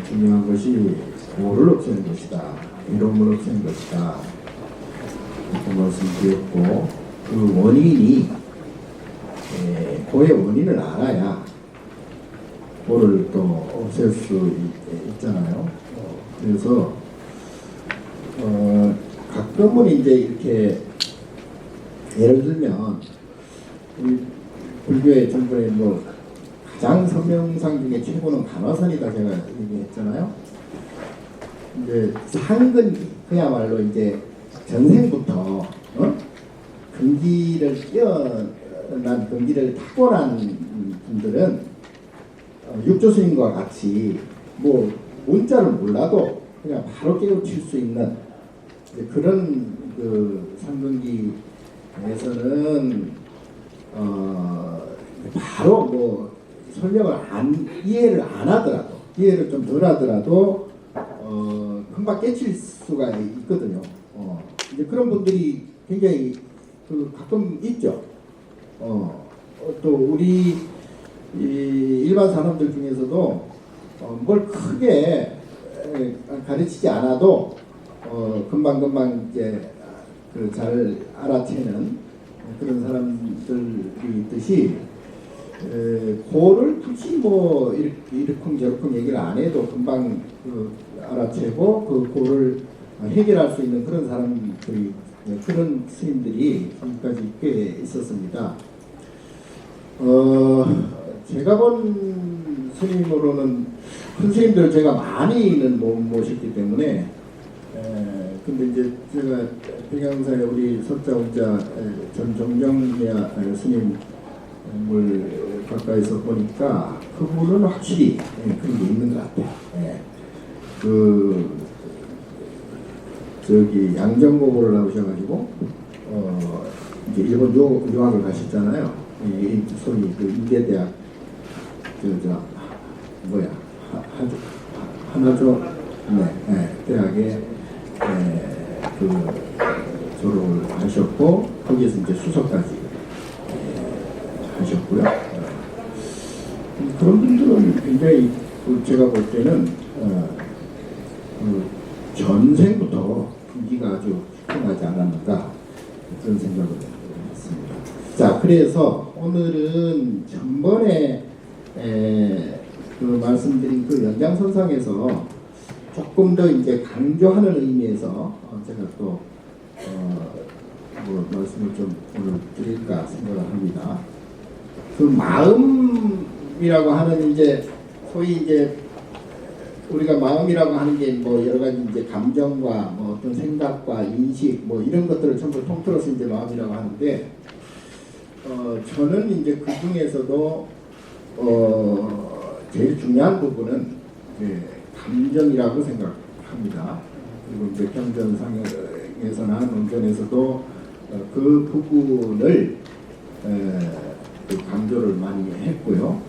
중요한 것이 고를 없애는 것이다. 괴로움을 없애는 것이다. 이렇게 말씀드렸고, 그 원인이 고의 원인을 알아야 고를 또 없앨 수 있잖아요. 그래서 가끔은 이제 이렇게 예를 들면 우리 불교의 전번에 뭐 가장 선명상 중에 최고는 간화선이다 제가 얘기했잖아요. 이제 상근기 그야말로 이제 전생부터 근기를 뛰어난 근기를 탁월한 분들은 육조스님과 같이 뭐 문자를 몰라도 그냥 바로 깨우칠 수 있는 그런 그 상근기에서는 바로 뭐 설명을 이해를 안 하더라도 이해를 좀 덜 하더라도 금방 깨칠 수가 있거든요. 이제 그런 분들이 굉장히 가끔 있죠. 또 우리 일반 사람들 중에서도 뭘 크게 가르치지 않아도 금방 이제 그 잘 알아채는 그런 사람들이 있듯이 고를 굳이 뭐 이러쿵저러쿵 얘기를 안 해도 금방 알아채고 그 고를 해결할 수 있는 그런 사람들이 그런 스님들이 지금까지 꽤 있었습니다. 제가 본 스님으로는 큰 스님들을 제가 많이는 못 모셨기 때문에 근데 이제 제가 평양사에 우리 석자원자 전정정야 스님을 가까이서 보니까 그분은 확실히 그런 게 있는 것 같아요. 저기 양정고를 나오셔가지고 이제 일본 유학을 가셨잖아요. 소위 그 인대대학 하나조 대학에 그 졸업을 하셨고 거기에서 이제 수석까지 하셨고요. 그런 분들은 굉장히 제가 볼 때는 전생부터 분기가 아주 흉하지 않았는가 그런 생각을 했습니다. 자, 그래서 오늘은 전번에 그 말씀드린 그 연장선상에서 조금 더 이제 강조하는 의미에서 제가 또 뭐 말씀을 좀 오늘 드릴까 생각을 합니다. 그 마음이라고 하는 이제 소위 이제 우리가 마음이라고 하는 게 뭐 여러 가지 이제 감정과 뭐 어떤 생각과 인식 뭐 이런 것들을 전부 통틀어서 이제 마음이라고 하는데 저는 이제 그 중에서도 제일 중요한 부분은 감정이라고 생각합니다. 그리고 이제 경전상에서나 논전에서도 그 부분을 강조를 많이 했고요.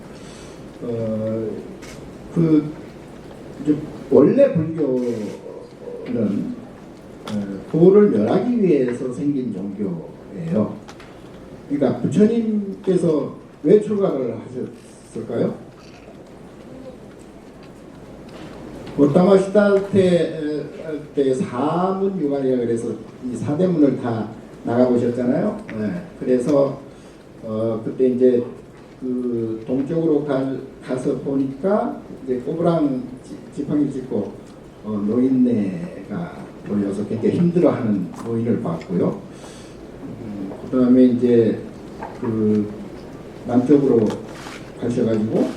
이제 원래 불교는 도를 멸하기 위해서 생긴 종교예요. 그러니까 부처님께서 왜 출가를 하셨을까요? 오타마 때 사문유관이라 그래서 이 사대문을 다 나가보셨잖아요. 그래서 그때 이제 그 동쪽으로 가서 보니까 이제 꼬부랑 지팡이 짚고 노인네가 보여서 굉장히 힘들어하는 노인을 봤고요. 그 다음에 이제 그 남쪽으로 가셔가지고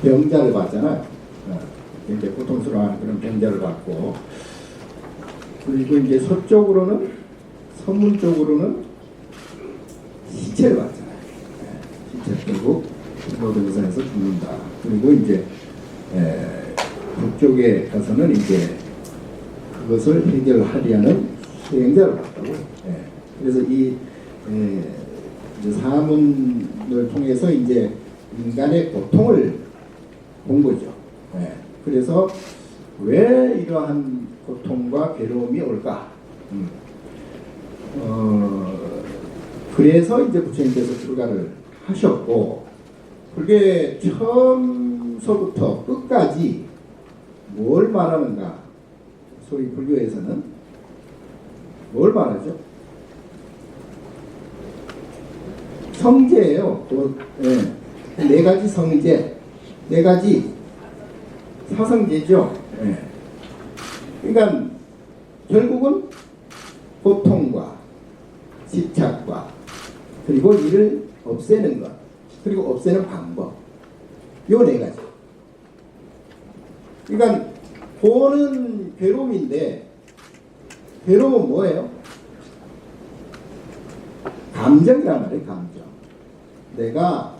병자를 봤잖아요. 굉장히 고통스러워하는 그런 병자를 봤고, 그리고 이제 서쪽으로는 서문 쪽으로는 시체를 봤잖아요. 시체 결국 모든 의사에서 죽는다. 그리고 이제 북쪽에 가서는 이제 그것을 해결하려는 수행자를 봤다고요. 그래서 이 사문을 통해서 이제 인간의 고통을 본 거죠. 그래서 왜 이러한 고통과 괴로움이 올까? 그래서 이제 부처님께서 출가를 하셨고, 그게 처음서부터 끝까지 뭘 말하는가? 소위 불교에서는 뭘 말하죠? 성제예요. 예. 네 가지 성제, 네 가지 사성제죠. 예. 그러니까 결국은 고통과 집착과 그리고 이를 없애는 것, 그리고 없애는 방법, 요 네 가지. 그러니까 고는 괴로움인데 괴로움은 뭐예요? 감정이란 말이에요. 감정. 내가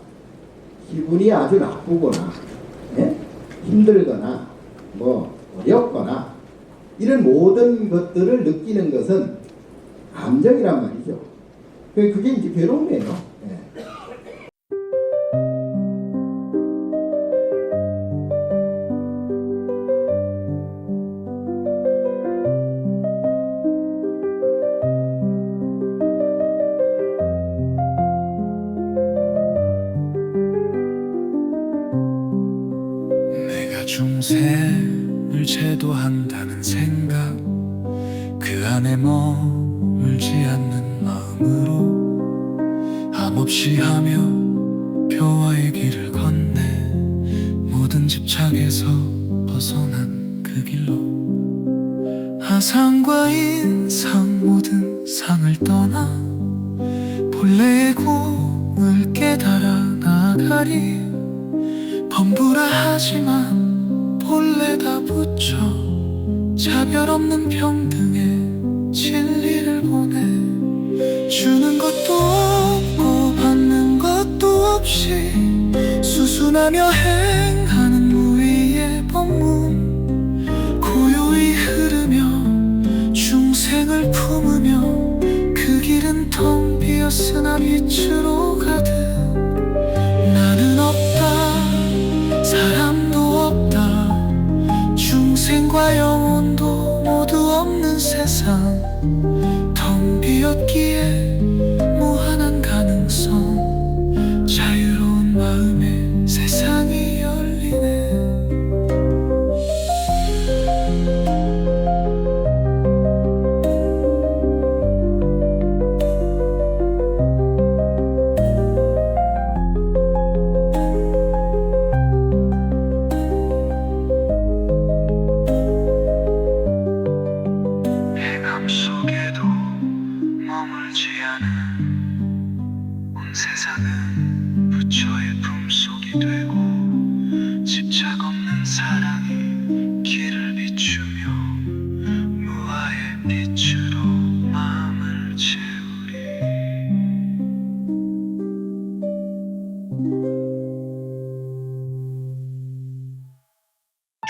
기분이 아주 나쁘거나 예? 힘들거나 뭐 어렵거나 이런 모든 것들을 느끼는 것은 감정이란 말이죠. 그게 이제 괴로움이에요. 예. 중생을 제도한다는 생각, 그 안에 머물지 않는 마음으로 함없이 하며 표와의 길을 건네 모든 집착에서 벗어난 그 길로 하상과 인상 모든 상을 떠나 본래의 공을 깨달아 나아가리. 범부라 하지만 본래가 붙여 차별 없는 평등의 진리를 보내. 주는 것도 없고 받는 것도 없이 수순하며 행하는 무의의 법문, 고요히 흐르며 중생을 품으며 그 길은 텅 비었으나 빛으로 가득. 나는 없다, 사람도 없다, 중생과 영혼도 모두 없는 세상. 텅 비었기에 무한한 가능성, 자유로운 마음에 세상이 열리네. 속에도 머물지 않은 온 세상은 부처의 품속이 되고 집착 없는 사랑이 길을 비추며 무아의 빛으로 마음을 채우리.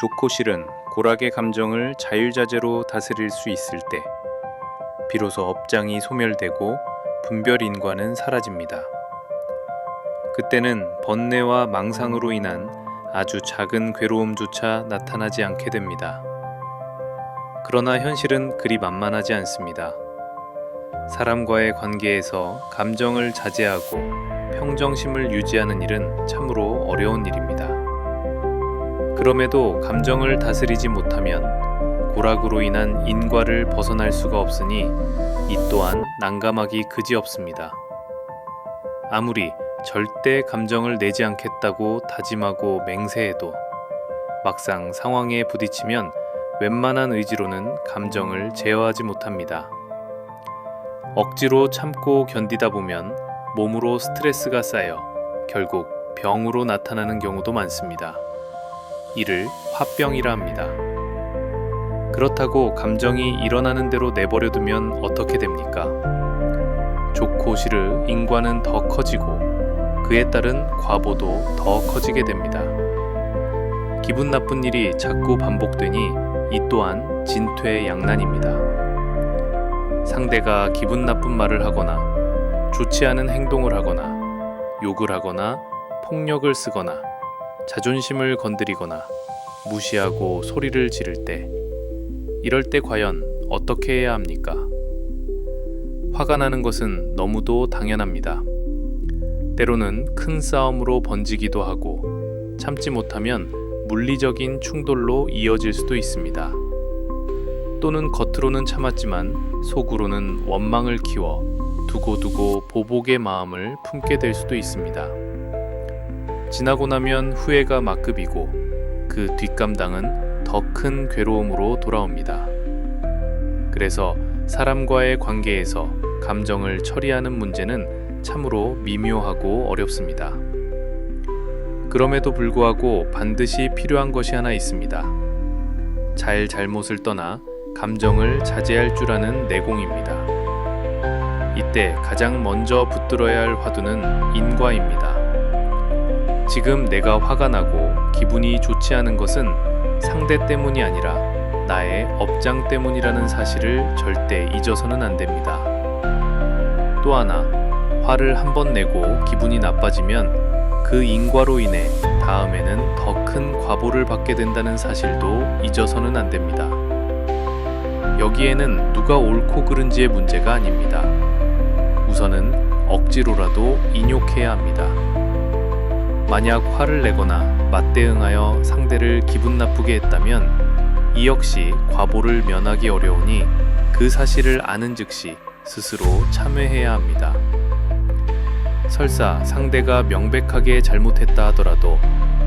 조코실은 고락의 감정을 자율자재로 다스릴 수 있을 때 비로소 업장이 소멸되고 분별인과는 사라집니다. 그때는 번뇌와 망상으로 인한 아주 작은 괴로움조차 나타나지 않게 됩니다. 그러나 현실은 그리 만만하지 않습니다. 사람과의 관계에서 감정을 자제하고 평정심을 유지하는 일은 참으로 어려운 일입니다. 그럼에도 감정을 다스리지 못하면 고락으로 인한 인과를 벗어날 수가 없으니 이 또한 난감하기 그지없습니다. 아무리 절대 감정을 내지 않겠다고 다짐하고 맹세해도 막상 상황에 부딪히면 웬만한 의지로는 감정을 제어하지 못합니다. 억지로 참고 견디다 보면 몸으로 스트레스가 쌓여 결국 병으로 나타나는 경우도 많습니다. 이를 화병이라 합니다. 그렇다고 감정이 일어나는 대로 내버려 두면 어떻게 됩니까? 좋고 싫은 인과는 더 커지고 그에 따른 과보도 더 커지게 됩니다. 기분 나쁜 일이 자꾸 반복되니 이 또한 진퇴양난입니다. 상대가 기분 나쁜 말을 하거나 좋지 않은 행동을 하거나 욕을 하거나 폭력을 쓰거나 자존심을 건드리거나 무시하고 소리를 지를 때, 이럴 때 과연 어떻게 해야 합니까? 화가 나는 것은 너무도 당연합니다. 때로는 큰 싸움으로 번지기도 하고 참지 못하면 물리적인 충돌로 이어질 수도 있습니다. 또는 겉으로는 참았지만 속으로는 원망을 키워 두고두고 보복의 마음을 품게 될 수도 있습니다. 지나고 나면 후회가 막급이고 그 뒷감당은 더 큰 괴로움으로 돌아옵니다. 그래서 사람과의 관계에서 감정을 처리하는 문제는 참으로 미묘하고 어렵습니다. 그럼에도 불구하고 반드시 필요한 것이 하나 있습니다. 잘못을 떠나 감정을 자제할 줄 아는 내공입니다. 이때 가장 먼저 붙들어야 할 화두는 인과입니다. 지금 내가 화가 나고 기분이 좋지 않은 것은 상대 때문이 아니라 나의 업장 때문이라는 사실을 절대 잊어서는 안 됩니다. 또 하나, 화를 한 번 내고 기분이 나빠지면 그 인과로 인해 다음에는 더 큰 과보를 받게 된다는 사실도 잊어서는 안 됩니다. 여기에는 누가 옳고 그른지의 문제가 아닙니다. 우선은 억지로라도 인욕해야 합니다. 만약 화를 내거나 맞대응하여 상대를 기분 나쁘게 했다면 이 역시 과보를 면하기 어려우니 그 사실을 아는 즉시 스스로 참회해야 합니다. 설사 상대가 명백하게 잘못했다 하더라도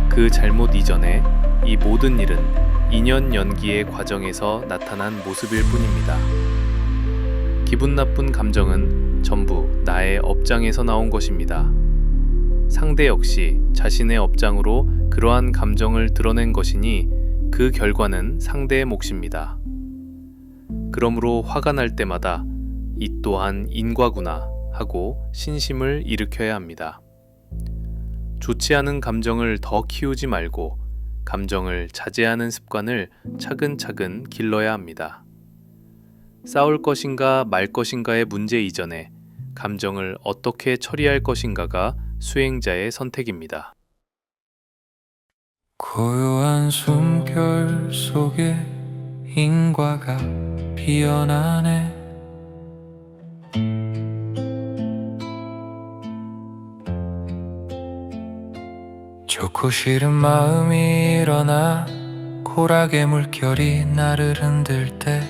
그 잘못 이전에 이 모든 일은 인연 연기의 과정에서 나타난 모습일 뿐입니다. 기분 나쁜 감정은 전부 나의 업장에서 나온 것입니다. 상대 역시 자신의 업장으로 그러한 감정을 드러낸 것이니 그 결과는 상대의 몫입니다. 그러므로 화가 날 때마다 이 또한 인과구나 하고 신심을 일으켜야 합니다. 좋지 않은 감정을 더 키우지 말고 감정을 자제하는 습관을 차근차근 길러야 합니다. 싸울 것인가 말 것인가의 문제 이전에 감정을 어떻게 처리할 것인가가 수행자의 선택입니다. 고요한 숨결 속에 인과가 피어나네. 좋고 싫은 마음이 일어나 고락의 물결이 나를 흔들 때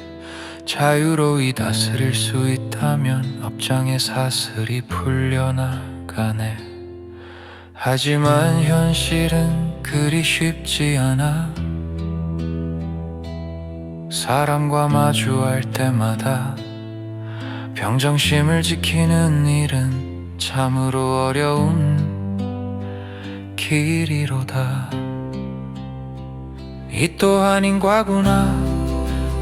자유로이 다스릴 수 있다면 업장의 사슬이 풀려나가네. 하지만 현실은 그리 쉽지 않아. 사람과 마주할 때마다 평정심을 지키는 일은 참으로 어려운 길이로다. 이 또한 인과구나.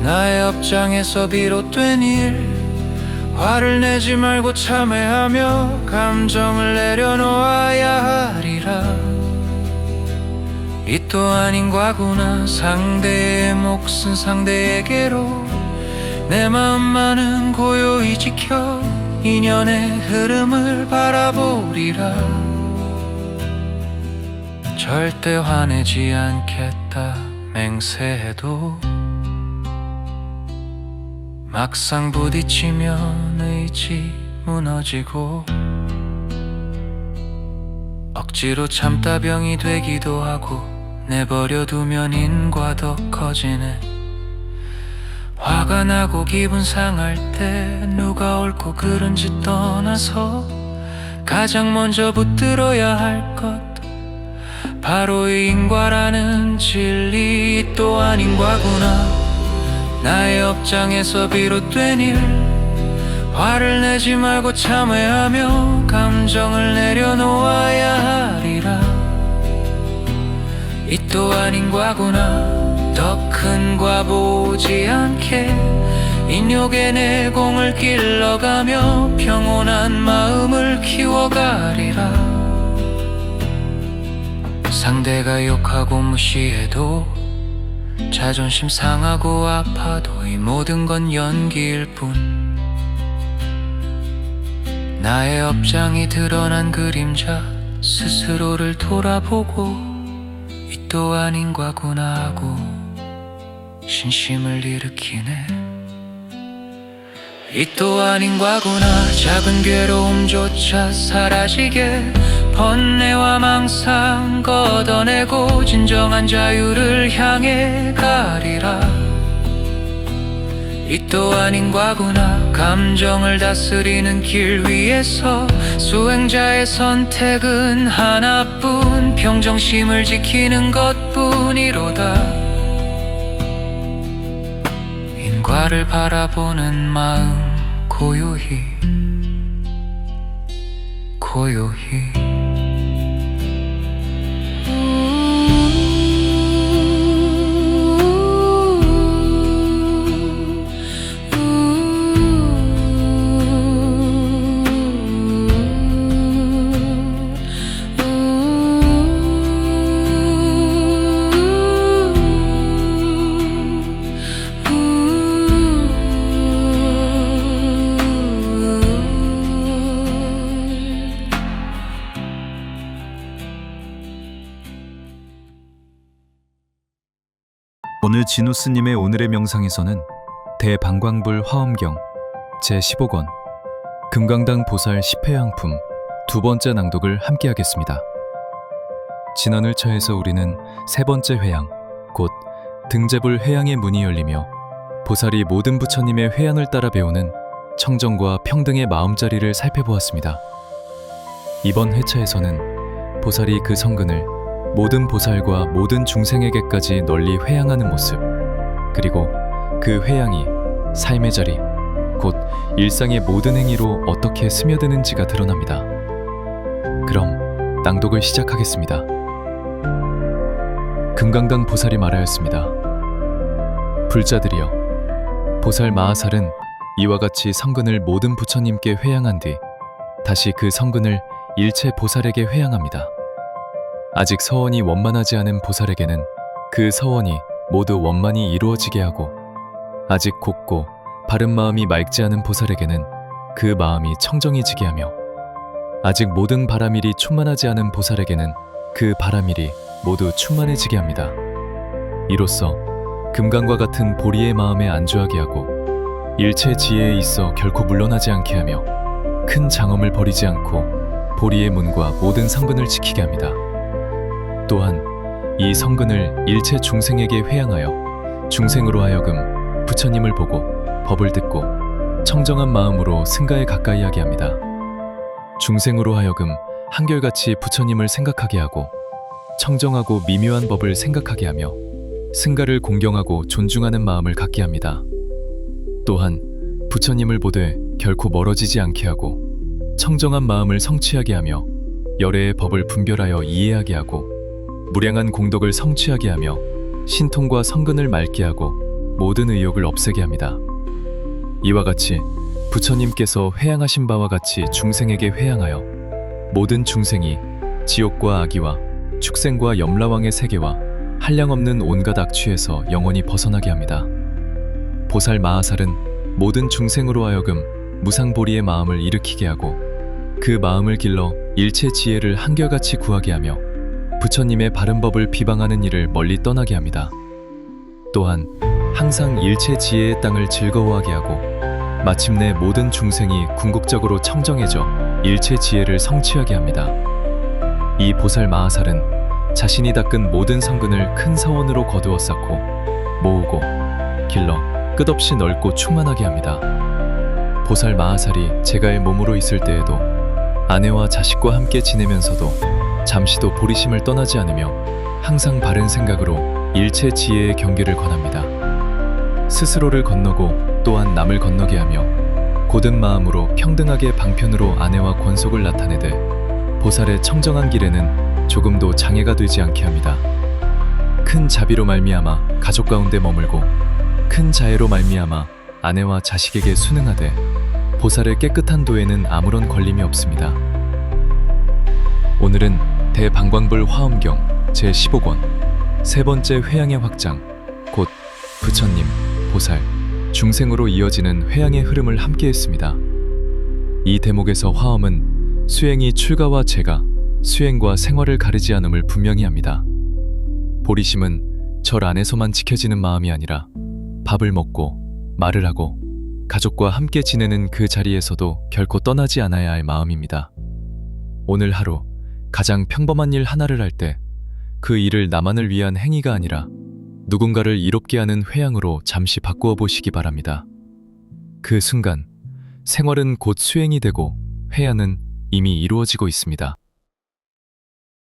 나의 업장에서 비롯된 일. 화를 내지 말고 참회하며 감정을 내려놓아야 하리라. 이 또한 인과구나. 상대의 몫은 상대에게로 내 마음만은 고요히 지켜 인연의 흐름을 바라보리라. 절대 화내지 않겠다 맹세해도 막상 부딪히면 의지 무너지고 억지로 참다 병이 되기도 하고 내버려 두면 인과 더 커지네. 화가 나고 기분 상할 때 누가 옳고 그른지 떠나서 가장 먼저 붙들어야 할 것 바로 인과라는 진리 또한 인과구나. 나의 업장에서 비롯된 일. 화를 내지 말고 참회하며 감정을 내려놓아야 하리라. 이 또한 인과구나. 더 큰 과보 오지 않게 인욕의 내공을 길러가며 평온한 마음을 키워가리라. 상대가 욕하고 무시해도 자존심 상하고 아파도 이 모든 건 연기일 뿐. 나의 업장이 드러난 그림자 스스로를 돌아보고 이 또한 인과구나 하고 신심을 일으키네. 이 또 아닌 과구나. 작은 괴로움조차 사라지게 번뇌와 망상 걷어내고 진정한 자유를 향해 가리라. 이 또 아닌 과구나. 감정을 다스리는 길 위에서 수행자의 선택은 하나뿐, 평정심을 지키는 것뿐이로다. 인과를 바라보는 마음 고요히 고요히. 오늘 진우 스님의 오늘의 명상에서는 대방광불 화엄경 제15권 금강당 보살 10회양품 두 번째 낭독을 함께 하겠습니다. 진언을 처해서 우리는 세 번째 회양, 곧 등재불 회양의 문이 열리며 보살이 모든 부처님의 회양을 따라 배우는 청정과 평등의 마음자리를 살펴보았습니다. 이번 회차에서는 보살이 그 성근을 모든 보살과 모든 중생에게까지 널리 회양하는 모습, 그리고 그 회양이 삶의 자리, 곧 일상의 모든 행위로 어떻게 스며드는지가 드러납니다. 그럼 낭독을 시작하겠습니다. 금강당 보살이 말하였습니다. 불자들이여, 보살 마하살은 이와 같이 성근을 모든 부처님께 회양한 뒤 다시 그 성근을 일체 보살에게 회양합니다. 아직 서원이 원만하지 않은 보살에게는 그 서원이 모두 원만히 이루어지게 하고, 아직 곱고 바른 마음이 맑지 않은 보살에게는 그 마음이 청정해지게 하며, 아직 모든 바라밀이 충만하지 않은 보살에게는 그 바라밀이 모두 충만해지게 합니다. 이로써 금강과 같은 보리의 마음에 안주하게 하고, 일체 지혜에 있어 결코 물러나지 않게 하며, 큰 장엄을 버리지 않고 보리의 문과 모든 성근을 지키게 합니다. 또한 이 성근을 일체 중생에게 회양하여 중생으로 하여금 부처님을 보고 법을 듣고 청정한 마음으로 승가에 가까이 하게 합니다. 중생으로 하여금 한결같이 부처님을 생각하게 하고 청정하고 미묘한 법을 생각하게 하며 승가를 공경하고 존중하는 마음을 갖게 합니다. 또한 부처님을 보되 결코 멀어지지 않게 하고 청정한 마음을 성취하게 하며 열애의 법을 분별하여 이해하게 하고 무량한 공덕을 성취하게 하며 신통과 성근을 맑게 하고 모든 의욕을 없애게 합니다. 이와 같이 부처님께서 회양하신 바와 같이 중생에게 회양하여 모든 중생이 지옥과 악의와 축생과 염라왕의 세계와 한량없는 온갖 악취에서 영원히 벗어나게 합니다. 보살 마하살은 모든 중생으로 하여금 무상보리의 마음을 일으키게 하고 그 마음을 길러 일체 지혜를 한결같이 구하게 하며 부처님의 바른 법을 비방하는 일을 멀리 떠나게 합니다. 또한 항상 일체 지혜의 땅을 즐거워하게 하고 마침내 모든 중생이 궁극적으로 청정해져 일체 지혜를 성취하게 합니다. 이 보살 마하살은 자신이 닦은 모든 성근을 큰 서원으로 거두어 쌓고 모으고 길러 끝없이 넓고 충만하게 합니다. 보살 마하살이 제가의 몸으로 있을 때에도 아내와 자식과 함께 지내면서도 잠시도 보리심을 떠나지 않으며 항상 바른 생각으로 일체 지혜의 경계를 권합니다. 스스로를 건너고 또한 남을 건너게 하며 고든 마음으로 평등하게 방편으로 아내와 권속을 나타내되 보살의 청정한 길에는 조금도 장애가 되지 않게 합니다. 큰 자비로 말미암아 가족 가운데 머물고 큰 자애로 말미암아 아내와 자식에게 순응하되 보살의 깨끗한 도에는 아무런 걸림이 없습니다. 오늘은 대방광불 화엄경 제15권 세 번째 회양의 확장, 곧 부처님, 보살, 중생으로 이어지는 회양의 흐름을 함께 했습니다. 이 대목에서 화엄은 수행이 출가와 재가, 수행과 생활을 가리지 않음을 분명히 합니다. 보리심은 절 안에서만 지켜지는 마음이 아니라 밥을 먹고 말을 하고 가족과 함께 지내는 그 자리에서도 결코 떠나지 않아야 할 마음입니다. 오늘 하루 가장 평범한 일 하나를 할 때 그 일을 나만을 위한 행위가 아니라 누군가를 이롭게 하는 회양으로 잠시 바꾸어 보시기 바랍니다. 그 순간 생활은 곧 수행이 되고 회양은 이미 이루어지고 있습니다.